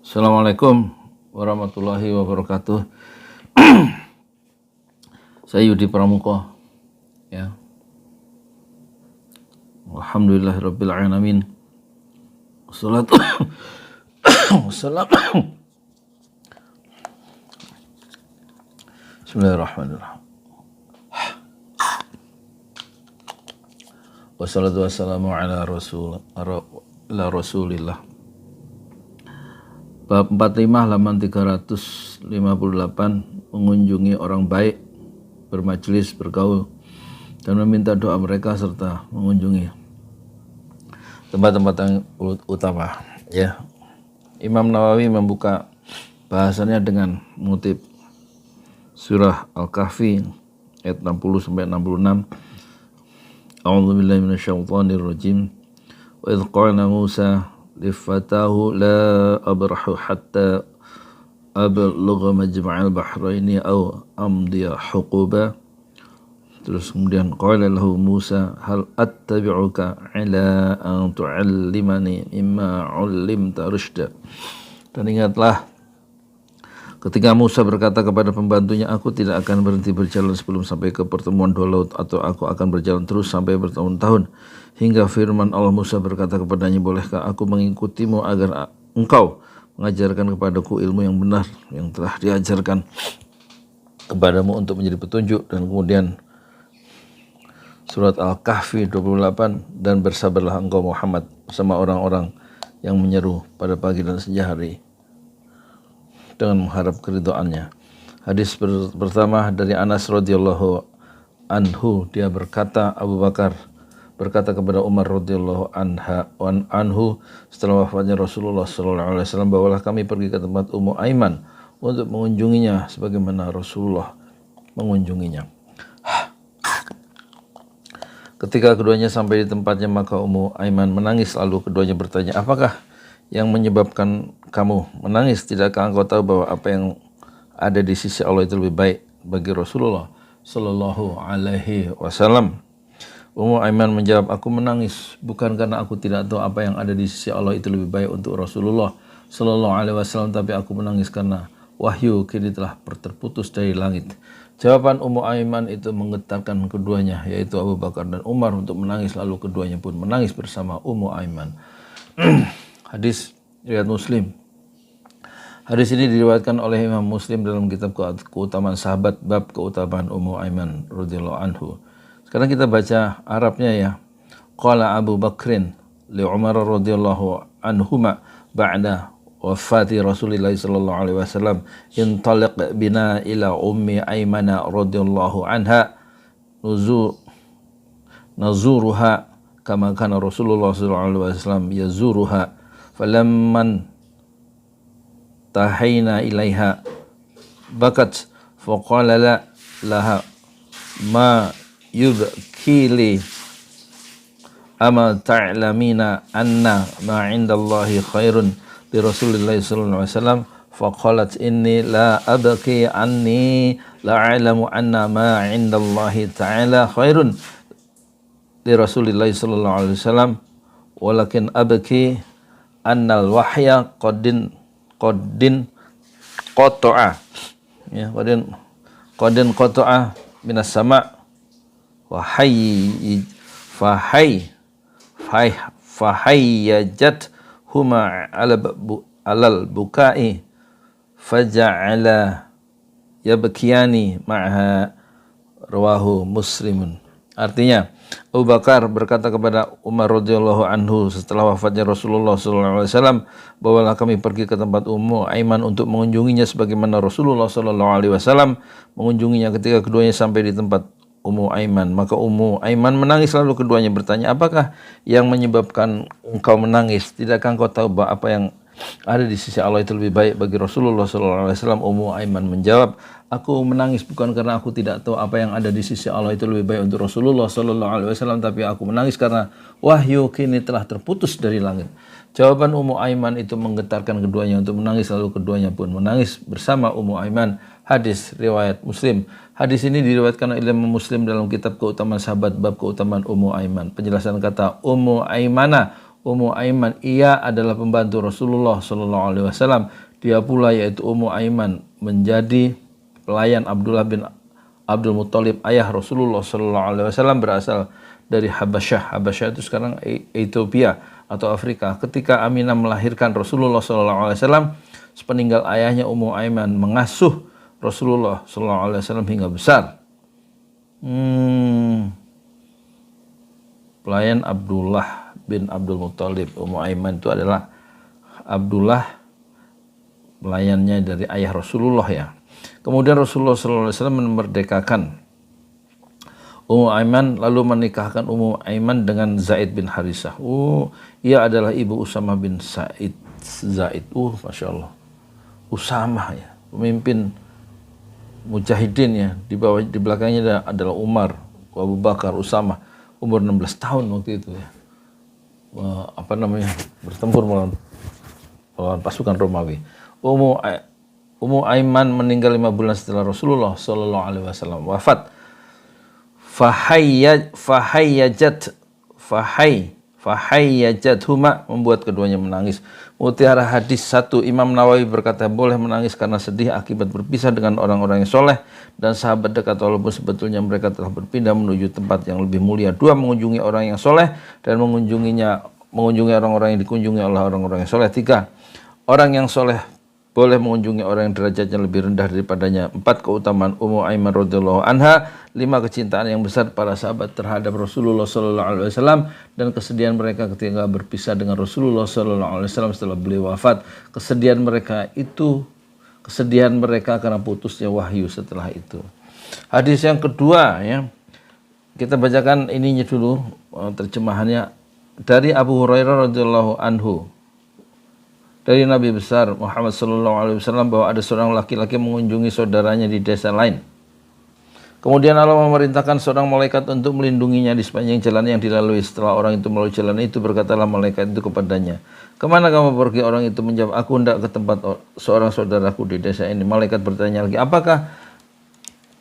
Assalamualaikum warahmatullahi wabarakatuh. Saya Yudi Pramuko. Ya. Alhamdulillahirabbil alamin. Wassalatu wassalam. Bismillahirrahmanirrahim. Wassalatu wassalamu ala Rasulillah. Bab 45 halaman 358, mengunjungi orang baik, bermajlis, bergaul, dan meminta doa mereka serta mengunjungi tempat-tempat yang utama. Ya, Imam Nawawi membuka bahasannya dengan mengutip surah Al-Kahfi ayat 60 sampai 66. A'udzubillahi minasyaitonirrajim. Wa idz qala Musa lifatahu la abrahu hatta ablugha majma'al bahraini aw amdiya huquba. Terus kemudian qala lahu Musa hal attabi'uka ala an tu'allimani mimma 'ullimta rusyda. Dan ingatlah ketika Musa berkata kepada pembantunya, aku tidak akan berhenti berjalan sebelum sampai ke pertemuan dua laut, atau aku akan berjalan terus sampai bertahun-tahun. Hingga firman Allah, Musa berkata kepadanya, bolehkah aku mengikutimu agar engkau mengajarkan kepadaku ilmu yang benar yang telah diajarkan kepadamu untuk menjadi petunjuk. Dan kemudian surat Al-Kahfi 28, dan bersabarlah engkau Muhammad bersama orang-orang yang menyeru pada pagi dan senja hari dengan mengharap keridhaannya. Hadis pertama dari Anas radhiyallahu anhu, dia berkata, Abu Bakar berkata kepada Umar radhiyallahu anhu setelah wafatnya Rasulullah sallallahu alaihi wasallam, bawalah kami pergi ke tempat Ummu Aiman untuk mengunjunginya sebagaimana Rasulullah mengunjunginya. Ketika keduanya sampai di tempatnya, maka Ummu Aiman menangis, lalu keduanya bertanya, apakah yang menyebabkan kamu menangis? Tidakkah engkau tahu bahwa apa yang ada di sisi Allah itu lebih baik bagi Rasulullah sallallahu alaihi wasallam? Ummu Aiman menjawab, aku menangis bukan karena aku tidak tahu apa yang ada di sisi Allah itu lebih baik untuk Rasulullah sallallahu alaihi wasallam, tapi aku menangis karena wahyu kini telah terputus dari langit. Jawaban Ummu Aiman itu menggetarkan keduanya, yaitu Abu Bakar dan Umar, untuk menangis, lalu keduanya pun menangis bersama Ummu Aiman. Hadis riwayat Muslim. Hadis ini diriwayatkan oleh Imam Muslim dalam kitab keutamaan sahabat, bab keutamaan Ummu Aiman radhiyallahu anhu. Sekarang kita baca Arabnya ya. Qala Abu Bakrin li Umar radhiyallahu anhuma ba'da wafati Rasulillah sallallahu alaihi wasallam, intaliq bina ila ummi Aiman radhiyallahu anha nazuruha kama kana Rasulullah sallallahu alaihi wasallam yazuruha. Falamman tahayna ilaiha bakat faqala laha ma yubkili ama ta'lamina anna ma 'indallahi khairun li Rasulillah sallallahu alaihi wasallam. Faqalat inni la abki anni la a'lamu anna ma 'indallahi ta'ala khairun li Rasulillah sallallahu alaihi wasallam, walakin abki annal wahya qadin qata'a, ya, qadin qata'a minas sama' wa fahayyajat huma alal bukai faja'ala yabkiyani ma'ha, rawahu Muslimun. Artinya, Abu Bakar berkata kepada Umar radhiyallahu anhu setelah wafatnya Rasulullah sallallahu alaihi wasallam, bawalah kami pergi ke tempat Ummu Aiman untuk mengunjunginya sebagaimana Rasulullah sallallahu alaihi wasallam mengunjunginya. Ketika keduanya sampai di tempat Ummu Aiman, maka Ummu Aiman menangis, lalu keduanya bertanya, apakah yang menyebabkan engkau menangis? Tidakkah engkau tahu bahwa apa yang ada di sisi Allah itu lebih baik bagi Rasulullah sallallahu alaihi wasallam? Ummu Aiman menjawab, aku menangis bukan karena aku tidak tahu apa yang ada di sisi Allah itu lebih baik untuk Rasulullah sallallahu alaihi wasallam, tapi aku menangis karena wahyu kini telah terputus dari langit. Jawaban Ummu Aiman itu menggetarkan keduanya untuk menangis, lalu keduanya pun menangis bersama Ummu Aiman. Hadis riwayat Muslim. Hadis ini diriwayatkan oleh Imam Muslim dalam kitab keutamaan sahabat, bab keutamaan Ummu Aiman. Penjelasan kata Ummu Aimana, Ummu Aiman, ia adalah pembantu Rasulullah sallallahu alaihi wasallam. Dia pula yaitu Ummu Aiman menjadi pelayan Abdullah bin Abdul Muthalib, ayah Rasulullah sallallahu alaihi wasallam, berasal dari Habasyah. Habasyah itu sekarang Ethiopia atau Afrika. Ketika Aminah melahirkan Rasulullah sallallahu alaihi wasallam, sepeninggal ayahnya Ummu Aiman mengasuh Rasulullah sallallahu alaihi wasallam hingga besar. Pelayan Abdullah bin Abdul Muthalib, Ummu Aiman itu adalah Abdullah, pelayannya dari ayah Rasulullah ya. Kemudian Rasulullah sallallahu alaihi wasallam memerdekakan Ummu Aiman, lalu menikahkan Ummu Aiman dengan Zaid bin Harisah. Ia adalah ibu Usamah bin Zaid. Masya Allah. Usamah ya, pemimpin mujahidin ya. Di belakangnya adalah Umar, Abu Bakar, Usamah. Umur 16 tahun waktu itu ya. Bertempur melawan pasukan Romawi. Ummu Aiman meninggal 5 bulan setelah Rasulullah sallallahu alaihi wasallam wafat. Fahayyajat membuat keduanya menangis. Mutiara hadis 1, Imam Nawawi berkata boleh menangis karena sedih akibat berpisah dengan orang-orang yang soleh dan sahabat dekat walaupun sebetulnya mereka telah berpindah menuju tempat yang lebih mulia. 2, mengunjungi orang yang soleh dan mengunjungi orang-orang yang dikunjungi oleh orang-orang yang soleh. 3, orang yang soleh boleh mengunjungi orang yang derajatnya lebih rendah daripadanya. 4, keutamaan Ummu Aiman radhiyallahu anha. 5, kecintaan yang besar para sahabat terhadap Rasulullah sallallahu alaihi wasallam dan kesedihan mereka ketika berpisah dengan Rasulullah sallallahu alaihi wasallam setelah beliau wafat. Kesedihan mereka karena putusnya wahyu setelah itu. Hadis yang kedua ya. Kita bacakan ininya dulu, terjemahannya dari Abu Hurairah radhiyallahu anhu. Dari Nabi besar Muhammad sallallahu alaihi wasallam bahwa ada seorang laki-laki mengunjungi saudaranya di desa lain. Kemudian Allah memerintahkan seorang malaikat untuk melindunginya di sepanjang jalan yang dilalui. Setelah orang itu melalui jalan itu, berkatalah malaikat itu kepadanya, "Kemana kamu pergi?" Orang itu menjawab, "Aku hendak ke tempat seorang saudaraku di desa ini." Malaikat bertanya lagi, "Apakah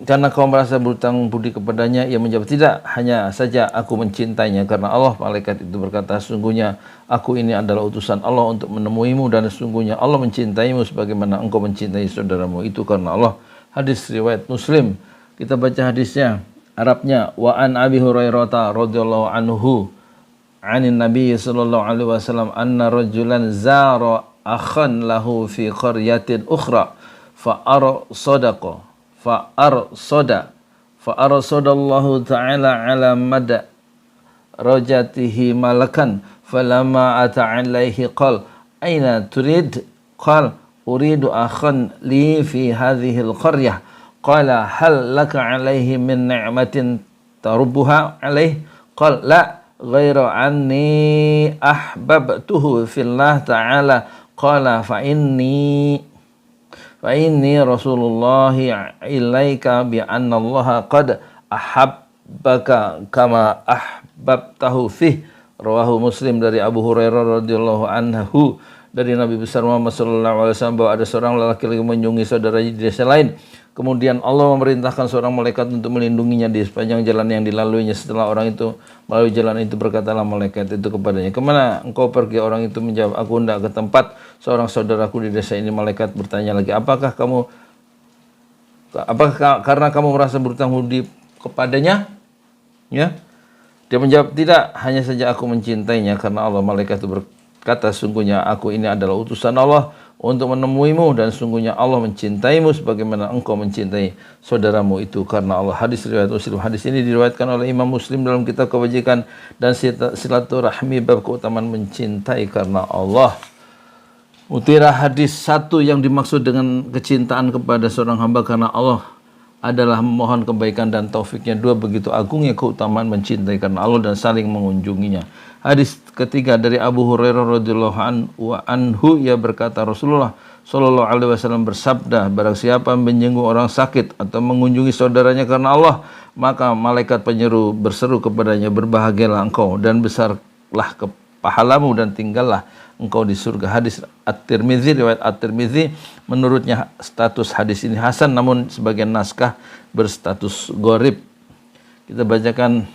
karena kau merasa berhutang budi kepadanya?" Ia menjawab, "Tidak, hanya saja aku mencintainya karena Allah." Malaikat itu berkata, "Sungguhnya aku ini adalah utusan Allah untuk menemuimu dan sesungguhnya Allah mencintaimu sebagaimana engkau mencintai saudaramu itu karena Allah." Hadis riwayat Muslim. Kita baca hadisnya, Arabnya. Wa an Abi Hurairah radhiyallahu anhu anin Nabi sallallahu alaihi wasallam anna rajulan zara akhan lahu fi qaryatin ukhra fa arsadallahu ta'ala ala mada rajatihi malakan falamma ata alaihi qal aina turid qal uridu akhan li fi hadhihi al-qaryah qala hal laka alaihi min ni'matin tarubbuha alaihi qal la ghaira anni ahbabtuhu fillah ta'ala qala fa inni Rasulullahi ilaika bi anna Allah qad ahabbaka kama ahbabtahu fih. Rawahu Muslim. Dari Abu Hurairah radhiyallahu anhu dari Nabi besar Muhammad sallallahu alaihi wasallam bahwa ada seorang laki-laki mengunjungi saudaranya di desa lain. Kemudian Allah memerintahkan seorang malaikat untuk melindunginya di sepanjang jalan yang dilaluinya. Setelah orang itu melalui jalan itu, berkatalah malaikat itu kepadanya, "Kemana engkau pergi?" Orang itu menjawab, "Aku hendak ke tempat seorang saudaraku di desa ini." Malaikat bertanya lagi, Apakah karena kamu merasa berhutang budi kepadanya?" Ya. Dia menjawab, "Tidak, hanya saja aku mencintainya karena Allah." Malaikat itu berkata, "Sungguhnya aku ini adalah utusan Allah untuk menemuimu dan sungguhnya Allah mencintaimu sebagaimana engkau mencintai saudaramu itu karena Allah." Hadis riwayat Muslim. Hadis ini diriwayatkan oleh Imam Muslim dalam kitab kebajikan dan silaturahmi bab keutamaan mencintai karena Allah. Mutiara hadis 1 yang dimaksud dengan kecintaan kepada seorang hamba karena Allah adalah memohon kebaikan dan taufiknya. 2, begitu agungnya keutamaan mencintai karena Allah dan saling mengunjunginya. Hadis ketiga dari Abu Hurairah radhiyallahu anhu, ia berkata, Rasulullah sallallahu alaihi wasallam bersabda, "Barang siapa menyinggung orang sakit atau mengunjungi saudaranya karena Allah, maka malaikat penyeru berseru kepadanya, berbahagialah engkau dan besarlah pahalamu dan tinggallah engkau di surga." Hadis At-Tirmizi, riwayat At-Tirmizi. Menurutnya status hadis ini hasan, namun sebagian naskah berstatus gharib. Kita bacakan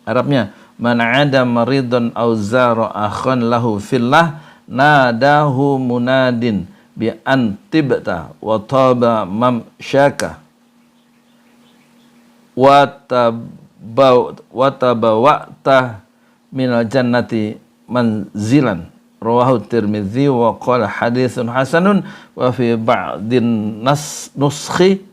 Arabnya. man 'ada maridan aw zara akhan lahu fillah nadahu munadin bi an tibta wa taba mamsyaka wa tabawata minal jannati manzilan. Rawahu Tirmidzi wa qala haditsun hasanun wa fi ba'din nuskhi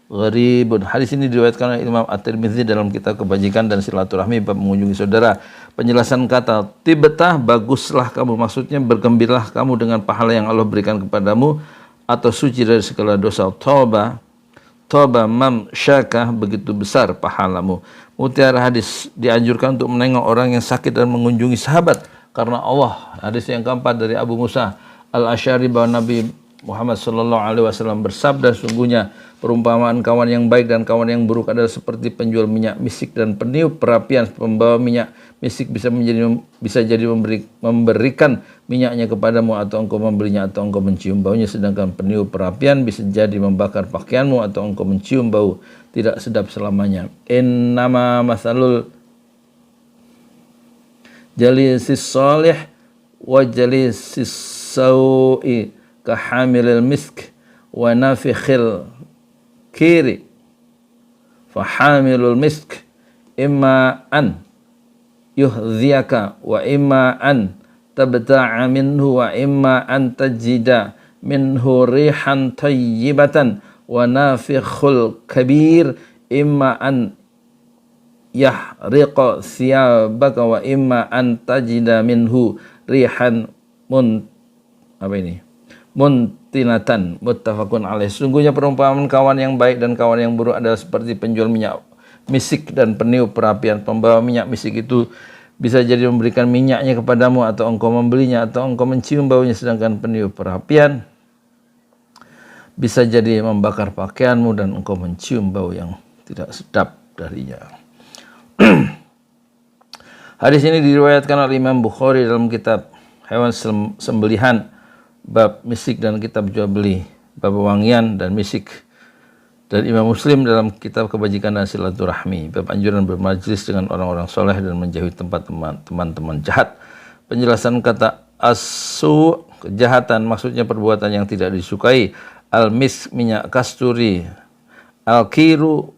gharibun. Hadis ini diriwayatkan oleh Imam At-Tirmidzi dalam kitab kebajikan dan silaturahmi bab mengunjungi saudara. Penjelasan kata tibtah, baguslah kamu, maksudnya bergembiralah kamu dengan pahala yang Allah berikan kepadamu atau suci dari segala dosa. Toba mamsyakah, begitu besar pahalamu. Mutiara hadis dianjurkan untuk menengok orang yang sakit dan mengunjungi sahabat karena Allah. Hadis yang keempat dari Abu Musa Al-Asy'ari bahwa Nabi Muhammad sallallahu alaihi wasallam bersabda, sungguhnya perumpamaan kawan yang baik dan kawan yang buruk adalah seperti penjual minyak misik dan peniup perapian. Pembawa minyak misik bisa jadi memberikan minyaknya kepadamu atau engkau membelinya atau engkau mencium baunya, sedangkan peniup perapian bisa jadi membakar pakaianmu atau engkau mencium bau tidak sedap selamanya. Innama masalul jalisis salih wa jalisis sawi kahamilil misk wa nafikhil kiri fahamilul misk imma an yuhdhiyaka wa imma an tabta'a minhu wa imma an tajida minhu rihan tayyibatan wa nafikhul kabir imma an yahriqa thiyabaka wa imma an tajida minhu rihan muntinatan. Muttafaqun alaih. Sungguhnya perumpamaan kawan yang baik dan kawan yang buruk adalah seperti penjual minyak misik dan peniup perapian. Pembawa minyak misik itu bisa jadi memberikan minyaknya kepadamu atau engkau membelinya atau engkau mencium baunya, sedangkan peniup perapian bisa jadi membakar pakaianmu dan engkau mencium bau yang tidak sedap darinya. Hadis ini diriwayatkan oleh Imam Bukhari dalam kitab hewan sembelihan bab misik dan kitab jual beli bab wangian dan misik, dan Imam Muslim dalam kitab kebajikan dan silaturahmi bab anjuran bermajlis dengan orang-orang soleh dan menjauhi tempat teman-teman jahat. Penjelasan kata asu, kejahatan, maksudnya perbuatan yang tidak disukai. Al-misk, minyak kasturi. Al-kiru,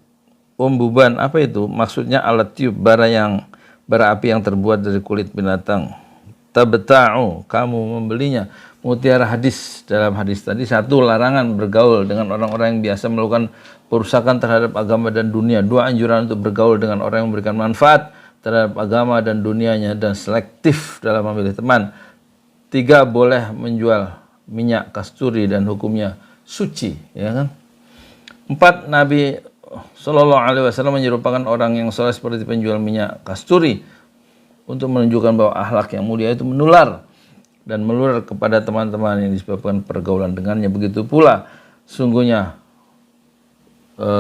umbuban, apa itu? Maksudnya alat tiup bara api yang terbuat dari kulit binatang. Tabta'u, kamu membelinya. Mutiara hadis, dalam hadis tadi, satu, larangan bergaul dengan orang-orang yang biasa melakukan perusakan terhadap agama dan dunia. Dua, anjuran untuk bergaul dengan orang yang memberikan manfaat terhadap agama dan dunianya dan selektif dalam memilih teman. Tiga, boleh menjual minyak kasturi dan hukumnya suci, ya kan? Empat, Nabi Sallallahu Alaihi Wasallam menyerupakan orang yang soleh seperti penjual minyak kasturi untuk menunjukkan bahwa akhlak yang mulia itu menular dan melular kepada teman-teman yang disebabkan pergaulan dengannya. Begitu pula sungguhnya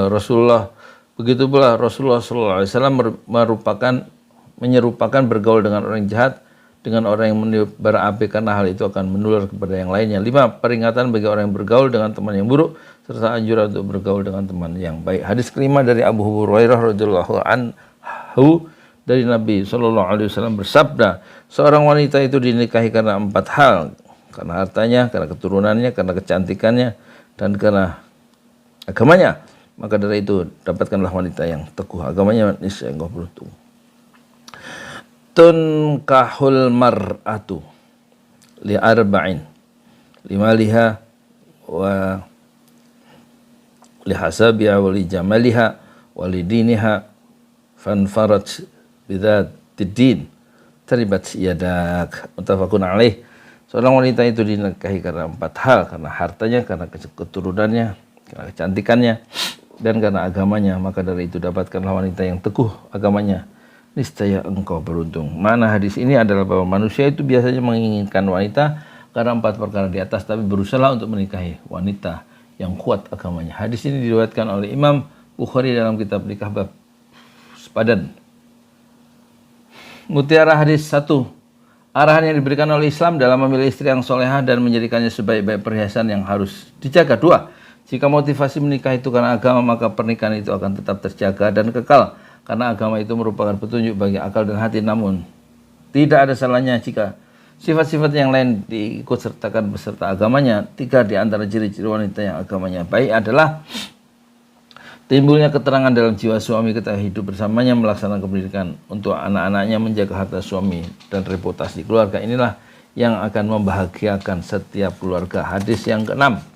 Rasulullah Sallallahu Alaihi Wasallam menyerupakan bergaul dengan orang jahat dengan orang yang meniup bara api, karena hal itu akan menular kepada yang lainnya. 5, peringatan bagi orang yang bergaul dengan teman yang buruk serta anjuran untuk bergaul dengan teman yang baik. Hadis kelima dari Abu Hurairah radhiyallahu anhu dari Nabi sallallahu alaihi wasallam bersabda, seorang wanita itu dinikahi karena 4 hal, karena hartanya, karena keturunannya, karena kecantikannya, dan karena agamanya. Maka dari itu dapatkanlah wanita yang teguh agamanya, niscaya engkau beruntung. Tunkahul mar'atu li arba'in limaliha wa li hasabiha wa li jamaliha wa li diniha fanfarat bidzatid din taribat yadak. Muttafaqun alaih. Seorang wanita itu dinikahi karena 4 hal, karena hartanya, karena keturunannya, karena kecantikannya, dan karena agamanya. Maka dari itu dapatkanlah wanita yang teguh agamanya, niscaya engkau beruntung. Mana hadis ini adalah bahwa manusia itu biasanya menginginkan wanita karena 4 perkara di atas, tapi berusaha untuk menikahi wanita yang kuat agamanya. Hadis ini diriwayatkan oleh Imam Bukhari dalam kitab nikah bab sepadan. Mutiara hadis 1. Arahan yang diberikan oleh Islam dalam memilih istri yang solehah dan menjadikannya sebaik-baik perhiasan yang harus dijaga. 2. Jika motivasi menikah itu karena agama, maka pernikahan itu akan tetap terjaga dan kekal. karena agama itu merupakan petunjuk bagi akal dan hati. Namun tidak ada salahnya jika sifat-sifat yang lain diikut sertakan beserta agamanya. 3 di antara ciri-ciri wanita yang agamanya baik adalah timbulnya keterangan dalam jiwa suami ketika hidup bersamanya, melaksanakan pendidikan untuk anak-anaknya, menjaga harta suami dan reputasi keluarga. Inilah yang akan membahagiakan setiap keluarga. Hadis yang ke-6.